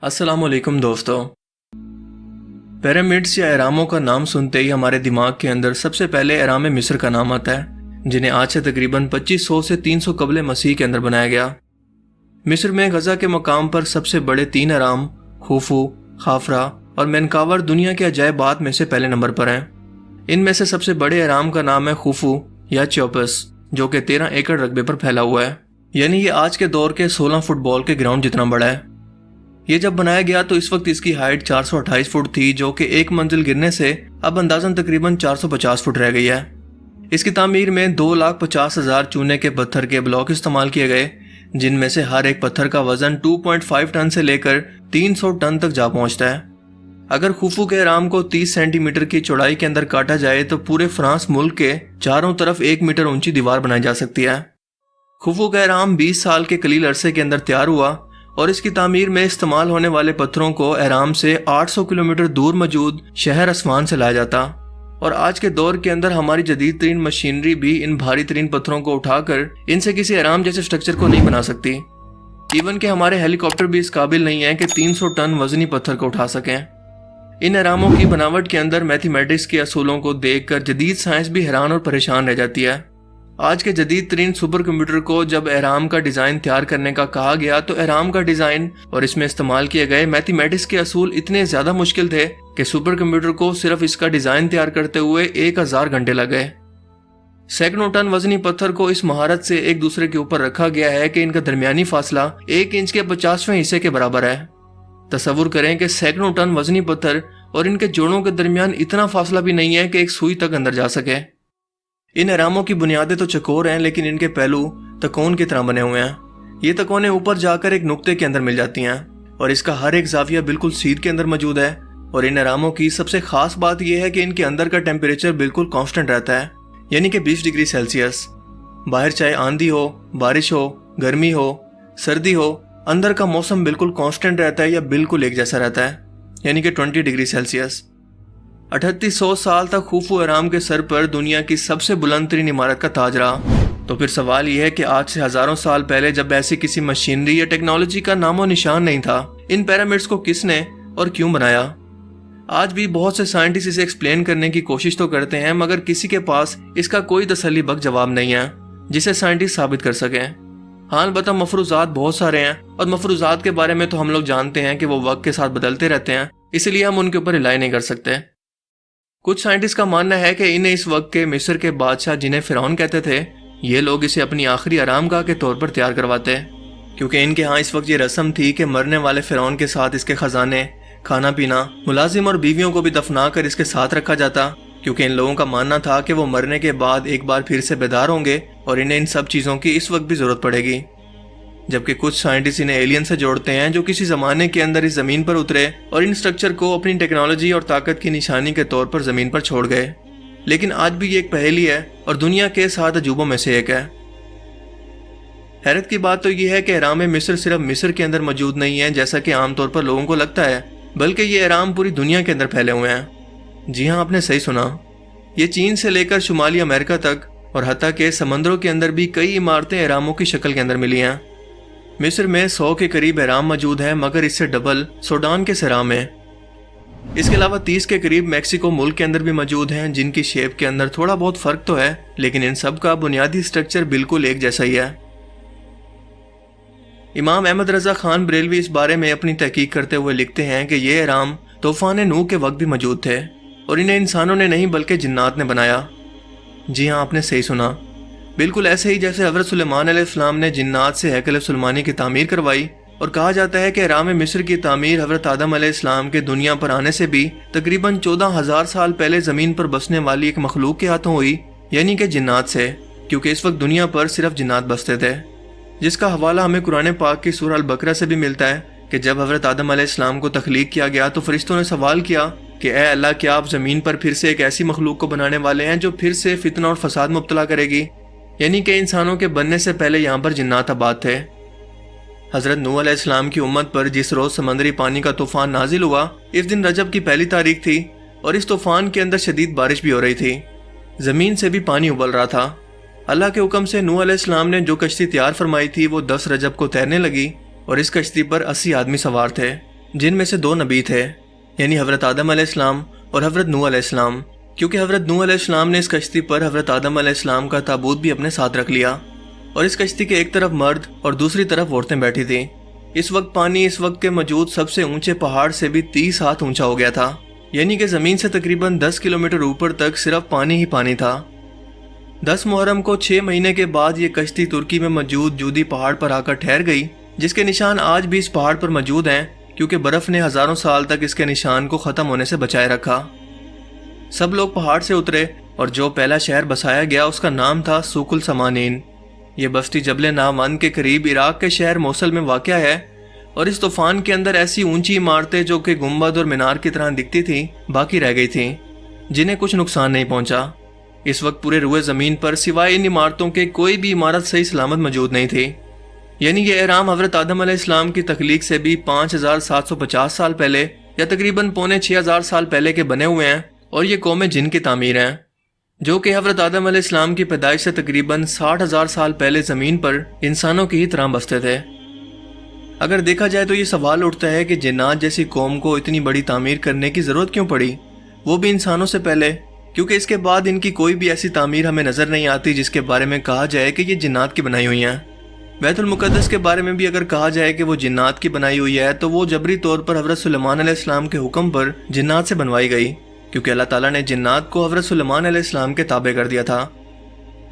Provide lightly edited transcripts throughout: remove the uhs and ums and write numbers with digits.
अस्सलाम वालेकुम दोस्तों। पिरामिड्स या अहरामों का नाम सुनते ही हमारे दिमाग के अंदर सबसे पहले अहराम मिस्र का नाम आता है, जिन्हें आज से तकरीबन 2500 से 300 कबल मसीह के अंदर बनाया गया। मिस्र में गजा के मकाम पर सबसे बड़े 3 अहराम खुफू, खाफरा और मेनकावर दुनिया के अजायबात में से पहले नंबर पर हैं। इनमें से सबसे बड़े अहराम का नाम है खुफू या चौपस, जो कि 13 एकड़ रकबे पर फैला हुआ है, यानी ये आज के दौर के 16 फुटबॉल के ग्राउंड जितना बड़ा है। ये जब बनाया गया तो इस वक्त इसकी हाइट 428 फुट थी, जो कि एक मंजिल गिरने से अब अंदाजन तकरीबन 450 फुट रह गई है। इसकी तामीर में 2,50,000 चूने के पत्थर के ब्लॉक इस्तेमाल किए गए, जिनमें से हर एक पत्थर का वजन 2.5 टन से लेकर 300 टन तक जा पहुंचता है। अगर खुफू के अहराम को 30 सेंटीमीटर की चौड़ाई के अंदर काटा जाए तो पूरे फ्रांस मुल्क के चारों तरफ 1 मीटर ऊंची दीवार बनाई जा सकती है। खुफू का अहराम 20 साल के कलील अरसे के अंदर तैयार हुआ और इसकी तामीर में इस्तेमाल होने वाले पत्थरों को अहराम से 800 किलोमीटर दूर मौजूद शहर असवान से लाया जाता, और आज के दौर के अंदर हमारी जदीद तरीन मशीनरी भी इन भारी तरीन पत्थरों को उठाकर इनसे किसी अहराम जैसे स्ट्रक्चर को नहीं बना सकती। इवन के हमारे हेलीकॉप्टर भी इस काबिल नहीं है कि 300 टन वजनी पत्थर को उठा सकें। इन अहरामों की बनावट के अंदर मैथमेटिक्स के असूलों को देखकर जदीद साइंस भी हैरान और परेशान रह जाती है। आज के जदीद तरीन सुपर कंप्यूटर को जब अहराम का डिज़ाइन तैयार करने का कहा गया तो अहराम का डिज़ाइन और इसमें इस्तेमाल किए गए मैथमेटिक्स के असूल इतने ज़्यादा मुश्किल थे कि सुपर कंप्यूटर को सिर्फ इसका डिज़ाइन तैयार करते हुए 1000 घंटे लग गए। सैकड़ों टन वजनी पत्थर को इस महारत से एक दूसरे के ऊपर रखा गया है कि इनका दरमियानी फासला 1 इंच के 50वें हिस्से के बराबर है। तसव्वुर करें कि सैकड़ों टन वजनी पत्थर और इनके जोड़ों के दरमियान इतना फासला भी नहीं है कि एक सुई तक अंदर जा सके। इन अहरामों की बुनियादें तो चकोर हैं, लेकिन इनके पहलू तकोन की तरह बने हुए हैं। ये तकोनें ऊपर जाकर एक नुक्ते के अंदर मिल जाती हैं और इसका हर एक जाविया बिल्कुल सीध के अंदर मौजूद है। और इन अहरामों की सबसे खास बात यह है कि इनके अंदर का टेम्परेचर बिल्कुल कांस्टेंट रहता है, यानी कि 20 डिग्री सेल्सियस। बाहर चाहे आंधी हो, बारिश हो, गर्मी हो, सर्दी हो, अंदर का मौसम बिल्कुल कांस्टेंट रहता है या बिल्कुल एक जैसा रहता है, यानी कि 20 डिग्री सेल्सियस। 3800 साल तक खुफू अहराम के सर पर दुनिया की सबसे बुलंद तरीन इमारत का ताज रहा। तो फिर सवाल यह है कि आज से हजारों साल पहले जब ऐसी किसी मशीनरी या टेक्नोलॉजी का नामो निशान नहीं था, इन पिरामिड्स को किसने और क्यों बनाया? आज भी बहुत से साइंटिस्ट इसे एक्सप्लेन करने की कोशिश तो करते हैं, मगर किसी के पास इसका कोई तसल्ली बख्श जवाब नहीं है जिसे साइंटिस्ट साबित कर सकें। हाँ, अलबत्ता मफरूजात बहुत सारे हैं, और मफरूजात के बारे में तो हम लोग जानते हैं कि वो वक्त के साथ बदलते रहते हैं, इसलिए हम उनके ऊपर रिलाई नहीं कर सकते। कुछ साइंटिस्ट का मानना है कि इन्हें इस वक्त के मिस्र के बादशाह, जिन्हें फिरौन कहते थे, ये लोग इसे अपनी आखिरी आरामगाह के तौर पर तैयार करवाते, क्योंकि इनके यहाँ इस वक्त ये रस्म थी कि मरने वाले फिरौन के साथ इसके खजाने, खाना पीना, मुलाजिम और बीवियों को भी दफना कर इसके साथ रखा जाता, क्योंकि इन लोगों का मानना था कि वो मरने के बाद एक बार फिर से बेदार होंगे और इन्हें इन सब चीज़ों की इस वक्त भी ज़रूरत पड़ेगी। जबकि कुछ साइंटिस्ट इन्हें एलियन से जोड़ते हैं, जो किसी ज़माने के अंदर इस ज़मीन पर उतरे और इन स्ट्रक्चर को अपनी टेक्नोलॉजी और ताकत की निशानी के तौर पर ज़मीन पर छोड़ गए। लेकिन आज भी ये एक पहेली है और दुनिया के 7 अजूबों में से एक है। हैरत की बात तो ये है कि अहराम मिस्र सिर्फ मिस्र के अंदर मौजूद नहीं है, जैसा कि आमतौर पर लोगों को लगता है, बल्कि ये अहराम पूरी दुनिया के अंदर फैले हुए हैं। जी हाँ, आपने सही सुना। ये चीन से लेकर शुमाली अमेरिका तक और हत्ता के समंदरों के अंदर भी कई इमारतें अहरामों की शक्ल के अंदर मिली हैं। मिस्र में 100 के करीब अहराम मौजूद है, मगर इससे डबल सूडान के सहरा में। इसके अलावा 30 के करीब मैक्सिको मुल्क के अंदर भी मौजूद हैं, जिनकी शेप के अंदर थोड़ा बहुत फर्क तो है, लेकिन इन सब का बुनियादी स्ट्रक्चर बिल्कुल एक जैसा ही है। इमाम अहमद रजा खान बरेलवी इस बारे में अपनी तहकीक करते हुए लिखते हैं कि ये अहराम तूफान नूह के वक्त भी मौजूद थे और इन्हें इंसानों ने नहीं बल्कि जिन्नात ने बनाया। जी हाँ, आपने सही सुना। बिल्कुल ऐसे ही जैसे हज़रत सुलेमान अलैहिस्सलाम ने जिन्नात से हैकल सुलेमानी की तामीर करवाई, और कहा जाता है कि अहराम मिस्र की तामीर हज़रत आदम अलैहिस्सलाम के दुनिया पर आने से भी तकरीबन 14,000 साल पहले ज़मीन पर बसने वाली एक मखलूक के हाथों हुई, यानी कि जिन्नात से, क्योंकि इस वक्त दुनिया पर सिर्फ जिन्नात बसते थे। जिसका हवाला हमें कुरान पाक की सूरह अल-बकरा से भी मिलता है कि जब हज़रत आदम अलैहिस्सलाम को तख्लीक किया गया तो फरिश्तों ने सवाल किया कि ए अल्लाह, क्या आप ज़मीन पर फिर से एक ऐसी मखलूक को बनाने वाले हैं जो फिर से फितना और फसाद मुब्तला करेगी? यानी कि इंसानों के बनने से पहले यहाँ पर जिन्नात आबाद थे। हज़रत नूह अलैहिस्सलाम की उम्मत पर जिस रोज़ समंदरी पानी का तूफान नाजिल हुआ, इस दिन रजब की पहली तारीख थी और इस तूफान के अंदर शदीद बारिश भी हो रही थी। ज़मीन से भी पानी उबल रहा था। अल्लाह के हुक्म से नूह अलैहिस्सलाम ने जो कश्ती तैयार फरमाई थी वो 10 रजब को तैरने लगी और इस कश्ती पर 80 आदमी सवार थे। जिन में से 2 नबी थे, यानी हज़रत आदम अलैहिस्सलाम और हज़रत नूह अलैहिस्सलाम, क्योंकि हज़रत नूह अलैहिस्सलाम ने इस कश्ती पर हज़रत आदम अलैहिस्सलाम का ताबूत भी अपने साथ रख लिया और इस कश्ती के एक तरफ मर्द और दूसरी तरफ औरतें बैठी थीं। इस वक्त पानी इस वक्त के मौजूद सबसे ऊंचे पहाड़ से भी 30 हाथ ऊंचा हो गया था, यानी कि ज़मीन से तकरीबन 10 किलोमीटर ऊपर तक सिर्फ पानी ही पानी था। 10 मुहर्रम को 6 महीने के बाद ये कश्ती तुर्की में मौजूद जूदी पहाड़ पर आकर ठहर गई, जिसके निशान आज भी इस पहाड़ पर मौजूद हैं, क्योंकि बर्फ़ ने हज़ारों साल तक इसके निशान को ख़त्म होने से बचाए रखा। सब लोग पहाड़ से उतरे और जो पहला शहर बसाया गया उसका नाम था सूकुल समानीन। ये बस्ती जबल नामान के करीब इराक के शहर मोसल में वाक़या है और इस तूफान के अंदर ऐसी ऊंची इमारतें जो कि गुंबद और मीनार की तरह दिखती थीं बाकी रह गई थीं, जिन्हें कुछ नुकसान नहीं पहुंचा। इस वक्त पूरे रुए ज़मीन पर सिवाय इन इमारतों के कोई भी इमारत सही सलामत मौजूद नहीं थी। यानी ये एहराम हज़रत आदम अलैहिस्सलाम की तख्लीक से भी 5750 साल पहले या तकरीबन 6500 साल पहले के बने हुए हैं और ये कौमें जिन की तामीर हैं, जो कि हज़रत आदम अलैहिस्सलाम की पैदाइश से तकरीबन 60,000 साल पहले ज़मीन पर इंसानों की ही तरह बसते थे। अगर देखा जाए तो ये सवाल उठता है कि जिन्नात जैसी कौम को इतनी बड़ी तामीर करने की ज़रूरत क्यों पड़ी, वो भी इंसानों से पहले, क्योंकि इसके बाद इनकी कोई भी ऐसी तामीर हमें नज़र नहीं आती जिसके बारे में कहा जाए कि ये जिन्नात की बनाई हुई हैं। बैतुल मुक़द्दस के बारे में भी अगर कहा जाए कि वो जिन्नात की बनाई हुई है तो वो जबरी तौर पर हज़रत सुलेमान अलैहिस्सलाम के हुक्म पर जिन्नात से बनवाई गई, क्योंकि अल्लाह ताला ने जिन्नात को हज़रत सुलेमान अलैहिस्सलाम के ताबे कर दिया था।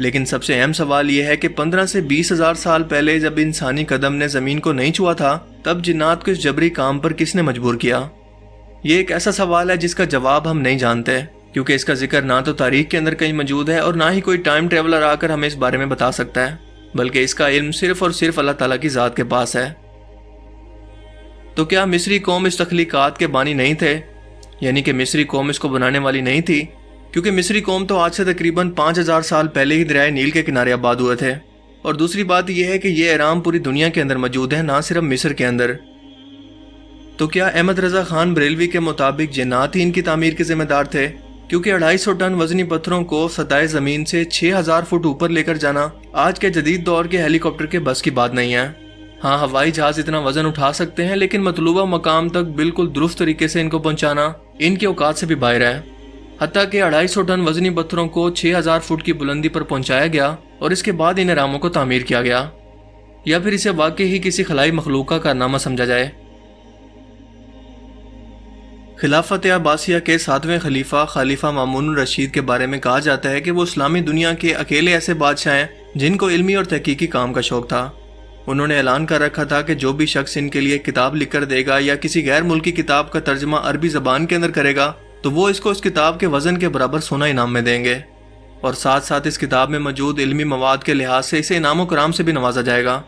लेकिन सबसे अहम सवाल यह है कि 15 से 20,000 साल पहले जब इंसानी कदम ने ज़मीन को नहीं छुआ था, तब जिन्नात को इस जबरी काम पर किसने मजबूर किया? ये एक ऐसा सवाल है जिसका जवाब हम नहीं जानते, क्योंकि इसका जिक्र ना तो तारीख के अंदर कहीं मौजूद है और ना ही कोई टाइम ट्रेवलर आकर हमें इस बारे में बता सकता है, बल्कि इसका इल्म सिर्फ और सिर्फ अल्लाह ताला की ज़ात के पास है। तो क्या मिस्री कौम इस तख्लीकात के बानी नहीं थे, यानी कि मिस्री कौम इसको बनाने वाली नहीं थी? क्योंकि मिस्री कौम तो आज से तकरीबन 5000 साल पहले ही दरियाए नील के किनारे आबाद हुए थे। और दूसरी बात यह है कि ये एहराम पूरी दुनिया के अंदर मौजूद है, ना सिर्फ मिस्र के अंदर। तो क्या अहमद रजा खान बरेलवी के मुताबिक जिन्नात ही इनकी तामीर के जिम्मेदार थे? क्योंकि 250 टन वजनी पत्थरों को सतह ज़मीन से 6000 फुट ऊपर लेकर जाना आज के जदीद दौर के हेलीकॉप्टर के बस की बात नहीं है। हाँ, हवाई जहाज इतना वजन उठा सकते हैं, लेकिन मतलूबा मकाम तक बिल्कुल दुरुस्त तरीके से इनको पहुंचाना इनके औकात से भी बाहर है। हत्ता कि 250 टन वजनी पत्थरों को 6000 फुट की बुलंदी पर पहुंचाया गया और इसके बाद इन एहरामों को तामीर किया गया, या फिर इसे वाकई ही किसी खलाई मखलूक का कारनामा समझा जाए। खिलाफत अब्बासिया के 7वें खलीफा मामून रशीद के बारे में कहा जाता है कि वो इस्लामी दुनिया के अकेले ऐसे बादशाह हैं जिनको इल्मी और तहकीकी काम का शौक था। उन्होंने ऐलान कर रखा था कि जो भी शख्स इनके लिए किताब लिख कर देगा या किसी गैर मुल्की किताब का तर्जमा अरबी ज़बान के अंदर करेगा तो वो इसको इस किताब के वज़न के बराबर सोना इनाम में देंगे, और साथ साथ इस किताब में मौजूद इल्मी मवाद के लिहाज से इसे इनाम कराम से भी नवाजा जाएगा।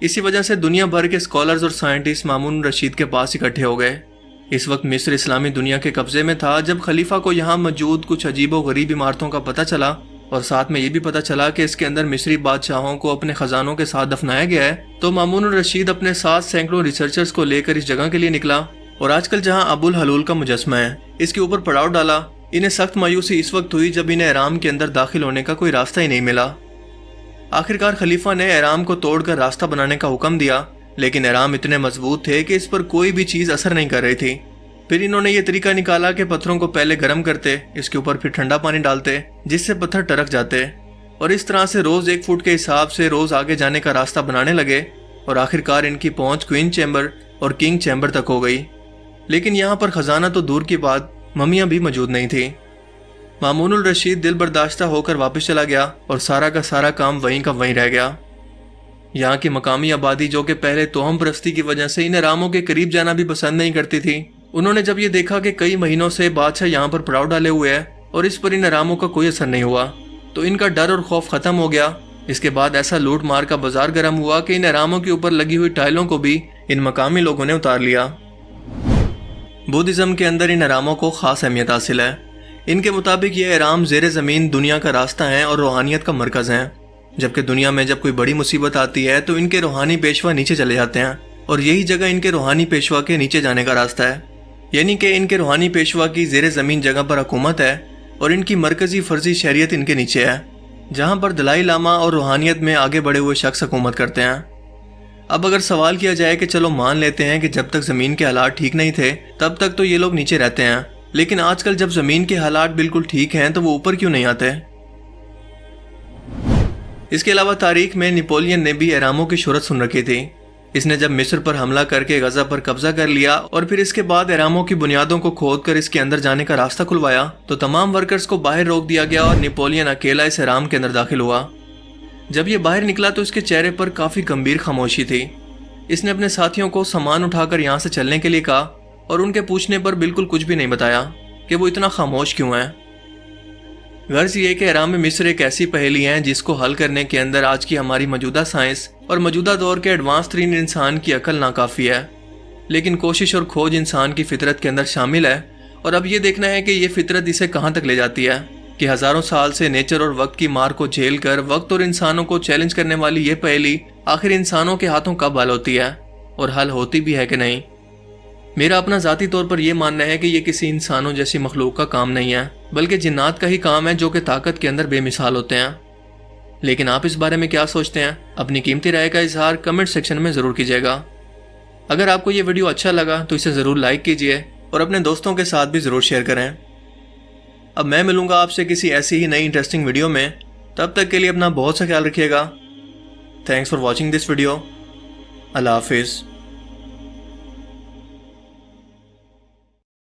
इसी वजह से दुनिया भर के स्कॉलर्स और साइंटिस्ट मामून रशीद के पास इकट्ठे हो गए। इस वक्त मिस्र इस्लामी दुनिया के कब्जे में था। जब खलीफा को यहाँ मौजूद कुछ अजीब व गरीब इमारतों का पता चला और साथ में ये भी पता चला कि इसके अंदर मिस्री बादशाहों को अपने खजानों के साथ दफनाया गया है, तो मामून रशीद अपने साथ सैकड़ों रिसर्चर्स को लेकर इस जगह के लिए निकला और आजकल जहाँ अबुल हलूल का मुजस्मा है इसके ऊपर पड़ाव डाला। इन्हें सख्त मायूसी इस वक्त हुई जब इन्हें एहराम के अंदर दाखिल होने का कोई रास्ता ही नहीं मिला। आखिरकार खलीफा ने एहराम को तोड़कर रास्ता बनाने का हुक्म दिया, लेकिन एहराम इतने मजबूत थे कि इस पर कोई भी चीज़ असर नहीं कर रही थी। फिर इन्होंने ये तरीका निकाला कि पत्थरों को पहले गर्म करते, इसके ऊपर फिर ठंडा पानी डालते जिससे पत्थर टरक जाते, और इस तरह से रोज़ 1 फुट के हिसाब से रोज़ आगे जाने का रास्ता बनाने लगे और आखिरकार इनकी पहुंच क्वीन चैम्बर और किंग चैम्बर तक हो गई। लेकिन यहाँ पर खजाना तो दूर की बात, ममियाँ भी मौजूद नहीं थी। मामूनुल रशीद दिल बर्दाश्ता होकर वापस चला गया और सारा का सारा काम वहीं का वहीं रह गया। यहाँ की मकामी आबादी, जो कि पहले तोहम परस्ती की वजह से इन एहरामों के करीब जाना भी पसंद नहीं करती थी, उन्होंने जब ये देखा कि कई महीनों से बादशाह यहाँ पर पड़ाव डाले हुए हैं और इस पर इन एहरामों का कोई असर नहीं हुआ, तो इनका डर और खौफ खत्म हो गया। इसके बाद ऐसा लूट मार का बाजार गर्म हुआ कि इन एहरामों के ऊपर लगी हुई टाइलों को भी इन मकामी लोगों ने उतार लिया। बुद्धिज़्म के अंदर इन एहरामों को खास अहमियत हासिल है। इनके मुताबिक ये एहराम ज़ेरे ज़मीन दुनिया का रास्ता है और रूहानियत का मरकज़ है। जबकि दुनिया में जब कोई बड़ी मुसीबत आती है तो इनके रूहानी पेशवा नीचे चले जाते हैं और यही जगह इनके रूहानी पेशवा के नीचे जाने का रास्ता है। यानी कि इनके रूहानी पेशवा की ज़ेरे ज़मीन जगह पर हुकूमत है और इनकी मरकज़ी फ़र्जी शरीयत इनके नीचे है, जहाँ पर दलाई लामा और रूहानियत में आगे बढ़े हुए शख्स हुकूमत करते हैं। اب اگر سوال کیا جائے کہ چلو مان لیتے ہیں کہ جب تک زمین کے حالات ٹھیک نہیں تھے تب تک تو یہ لوگ نیچے رہتے ہیں، لیکن آج کل جب زمین کے حالات بالکل ٹھیک ہیں تو وہ اوپر کیوں نہیں آتے؟ اس کے علاوہ تاریخ میں نیپولین نے بھی اہراموں کی شہرت سن رکھی تھی۔ اس نے جب مصر پر حملہ کر کے غزہ پر قبضہ کر لیا اور پھر اس کے بعد اہراموں کی بنیادوں کو کھود کر اس کے اندر جانے کا راستہ کھلوایا تو تمام ورکرز کو باہر روک دیا گیا اور نیپولین اکیلا اس اہرام کے اندر داخل ہوا۔ جب یہ باہر نکلا تو اس کے چہرے پر کافی گمبھیر خاموشی تھی۔ اس نے اپنے ساتھیوں کو سامان اٹھا کر یہاں سے چلنے کے لیے کہا اور ان کے پوچھنے پر بالکل کچھ بھی نہیں بتایا کہ وہ اتنا خاموش کیوں ہے۔ غرض یہ کہ اہرام مصر ایک ایسی پہیلی ہے جس کو حل کرنے کے اندر آج کی ہماری موجودہ سائنس اور موجودہ دور کے ایڈوانس ترین انسان کی عقل ناکافی ہے، لیکن کوشش اور کھوج انسان کی فطرت کے اندر شامل ہے، اور اب یہ دیکھنا ہے کہ یہ فطرت اسے کہاں تک لے جاتی ہے کہ ہزاروں سال سے نیچر اور وقت کی مار کو جھیل کر وقت اور انسانوں کو چیلنج کرنے والی یہ پہیلی آخر انسانوں کے ہاتھوں کب حل ہوتی ہے اور حل ہوتی بھی ہے کہ نہیں۔ میرا اپنا ذاتی طور پر یہ ماننا ہے کہ یہ کسی انسانوں جیسی مخلوق کا کام نہیں ہے، بلکہ جنات کا ہی کام ہے جو کہ طاقت کے اندر بے مثال ہوتے ہیں۔ لیکن آپ اس بارے میں کیا سوچتے ہیں؟ اپنی قیمتی رائے کا اظہار کمنٹ سیکشن میں ضرور کیجیے گا۔ اگر آپ کو یہ ویڈیو اچھا لگا تو اسے ضرور لائک کیجیے اور اپنے دوستوں کے ساتھ بھی ضرور شیئر کریں۔ اب میں ملوں گا آپ سے کسی ایسی ہی نئی انٹرسٹنگ ویڈیو میں، تب تک کے لیے اپنا بہت سا خیال رکھیے گا۔ Thanks for watching this video. اللہ حافظ۔